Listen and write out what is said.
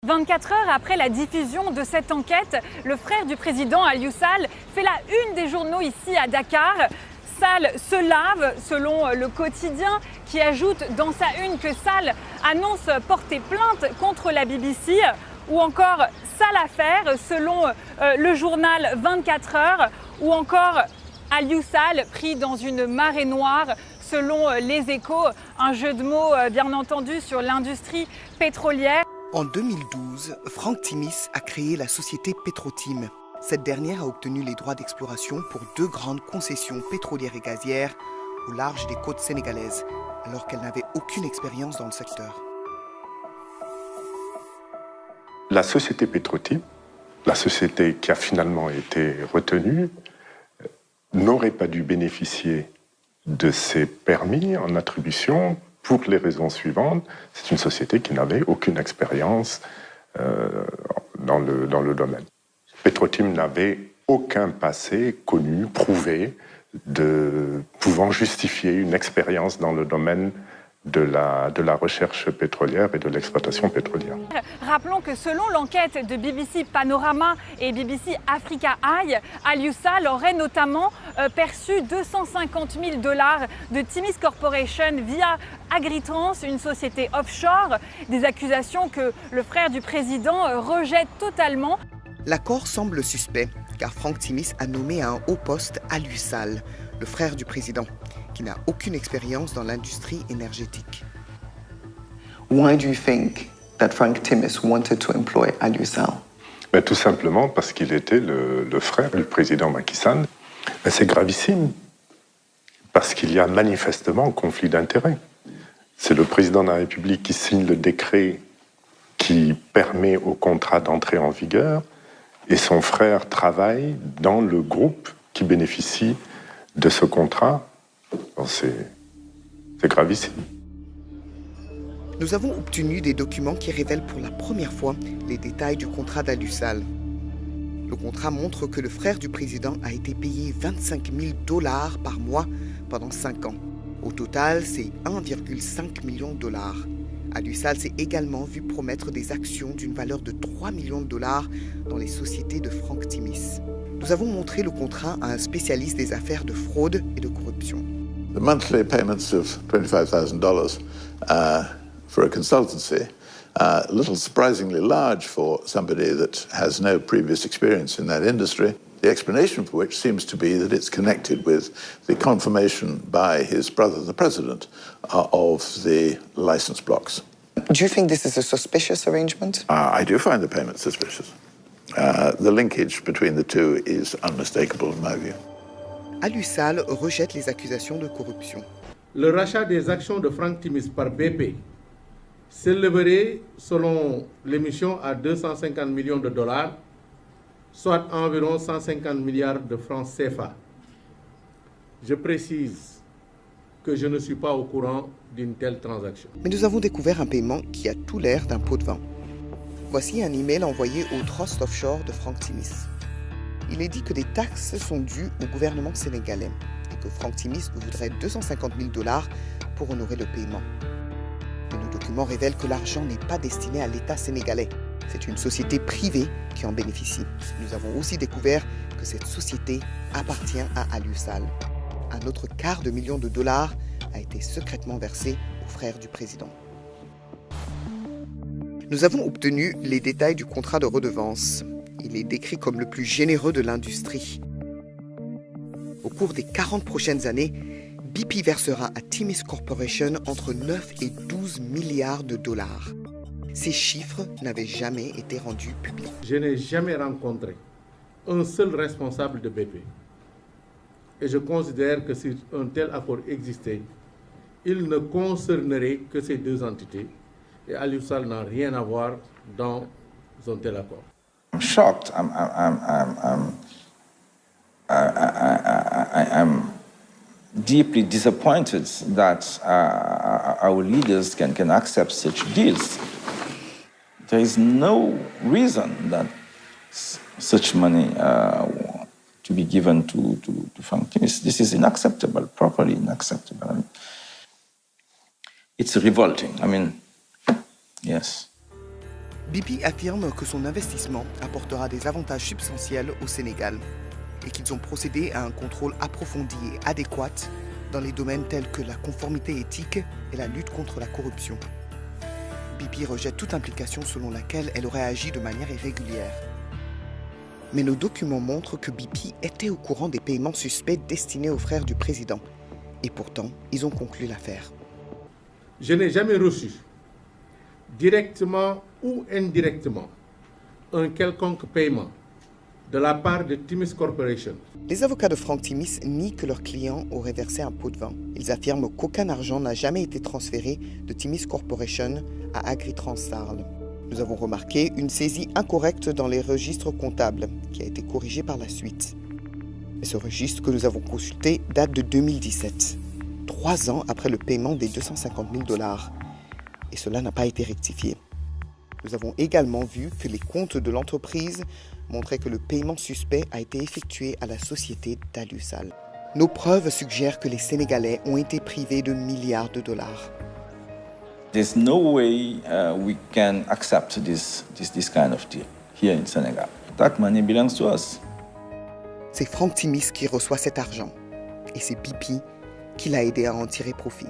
24 heures après la diffusion de cette enquête, le frère du président Aliou Sall fait la une des journaux ici à Dakar. Sall se lave, selon le quotidien, qui ajoute dans sa une que Sall annonce porter plainte contre la BBC. Ou encore Sall affaire, selon le journal 24 heures. Ou encore Aliou Sall pris dans une marée noire, selon les Échos. Un jeu de mots, bien entendu, sur l'industrie pétrolière. En 2012, Franck Timis a créé la société Petrotim. Cette dernière a obtenu les droits d'exploration pour 2 grandes concessions pétrolières et gazières au large des côtes sénégalaises, alors qu'elle n'avait aucune expérience dans le secteur. La société Petrotim, la société qui a finalement été retenue, n'aurait pas dû bénéficier de ces permis en attribution pour les raisons suivantes. C'est une société qui n'avait aucune expérience dans le domaine. Petrotim n'avait aucun passé connu, prouvé, pouvant justifier une expérience dans le domaine de la recherche pétrolière et de l'exploitation pétrolière. Rappelons que selon l'enquête de BBC Panorama et BBC Africa Eye, Aliou Sall aurait notamment perçu 250 000 $ de Timis Corporation via Agritrans, une société offshore, des accusations que le frère du président rejette totalement. L'accord semble suspect, car Franck Timis a nommé à un haut poste Aliou Sall, le frère du président, qui n'a aucune expérience dans l'industrie énergétique. Why do you think that Frank Timis wanted to employ Aliou Sall? Ben, tout simplement parce qu'il était le frère du président Macky Sall. Ben, c'est gravissime, parce qu'il y a manifestement un conflit d'intérêts. C'est le président de la République qui signe le décret qui permet au contrat d'entrer en vigueur, et son frère travaille dans le groupe qui bénéficie de ce contrat. C'est gravissime. Nous avons obtenu des documents qui révèlent pour la première fois les détails du contrat d'Aliou Sall. Le contrat montre que le frère du président a été payé 25 000 $ par mois pendant 5 ans. Au total, c'est 1,5 million $. Aliou Sall s'est également vu promettre des actions d'une valeur de 3 millions $ dans les sociétés de Franck Timis. Nous avons montré le contrat à un spécialiste des affaires de fraude et de corruption. The monthly payments of $25,000 for a consultancy, a little surprisingly large for somebody that has no previous experience in that industry. The explanation for which seems to be that it's connected with the confirmation by his brother, the president, of the license blocks. Do you think this is a suspicious arrangement? I do find the payment suspicious. The linkage between the two is unmistakable in my view. Aliou Sall rejette les accusations de corruption. Le rachat des actions de Franck Timis par BP s'élèverait, selon l'émission, à 250 millions $, soit environ 150 milliards de francs CFA. Je précise que je ne suis pas au courant d'une telle transaction. Mais nous avons découvert un paiement qui a tout l'air d'un pot de vin. Voici un email envoyé au Trust Offshore de Franck Timis. Il est dit que des taxes sont dues au gouvernement sénégalais et que Franck Timis voudrait 250 000 $ pour honorer le paiement. Mais nos documents révèlent que l'argent n'est pas destiné à l'État sénégalais. C'est une société privée qui en bénéficie. Nous avons aussi découvert que cette société appartient à Aliou Sall. Un autre $250 000 a été secrètement versé au frère du président. Nous avons obtenu les détails du contrat de redevance. Il est décrit comme le plus généreux de l'industrie. Au cours des 40 prochaines années, BP versera à Timis Corporation entre 9 et 12 milliards $. Ces chiffres n'avaient jamais été rendus publics. Je n'ai jamais rencontré un seul responsable de BP. Et je considère que si un tel accord existait, il ne concernerait que ces 2 entités. Et Aliou Sall n'a rien à voir dans un tel accord. I'm shocked. I'm deeply disappointed that our leaders can accept such deals. There is no reason that such money to be given to Frank Timis. This is unacceptable, properly unacceptable. I mean, it's revolting. I mean, yes. BP affirme que son investissement apportera des avantages substantiels au Sénégal et qu'ils ont procédé à un contrôle approfondi et adéquat dans les domaines tels que la conformité éthique et la lutte contre la corruption. BP rejette toute implication selon laquelle elle aurait agi de manière irrégulière. Mais nos documents montrent que BP était au courant des paiements suspects destinés aux frères du président. Et pourtant, ils ont conclu l'affaire. Je n'ai jamais reçu, directement ou indirectement, un quelconque paiement de la part de Timis Corporation. Les avocats de Franck Timis nient que leurs clients auraient versé un pot de vin. Ils affirment qu'aucun argent n'a jamais été transféré de Timis Corporation à Agritrans Sarl. Nous avons remarqué une saisie incorrecte dans les registres comptables, qui a été corrigée par la suite. Mais ce registre que nous avons consulté date de 2017, 3 ans après le paiement des 250 000 $. Et cela n'a pas été rectifié. Nous avons également vu que les comptes de l'entreprise montraient que le paiement suspect a été effectué à la société d'Aliusal. Nos preuves suggèrent que les Sénégalais ont été privés de milliards de dollars. There's no way we can accept this kind of deal here in Senegal. That money belongs to us. C'est Franck Timis qui reçoit cet argent et c'est BP qui l'a aidé à en tirer profit.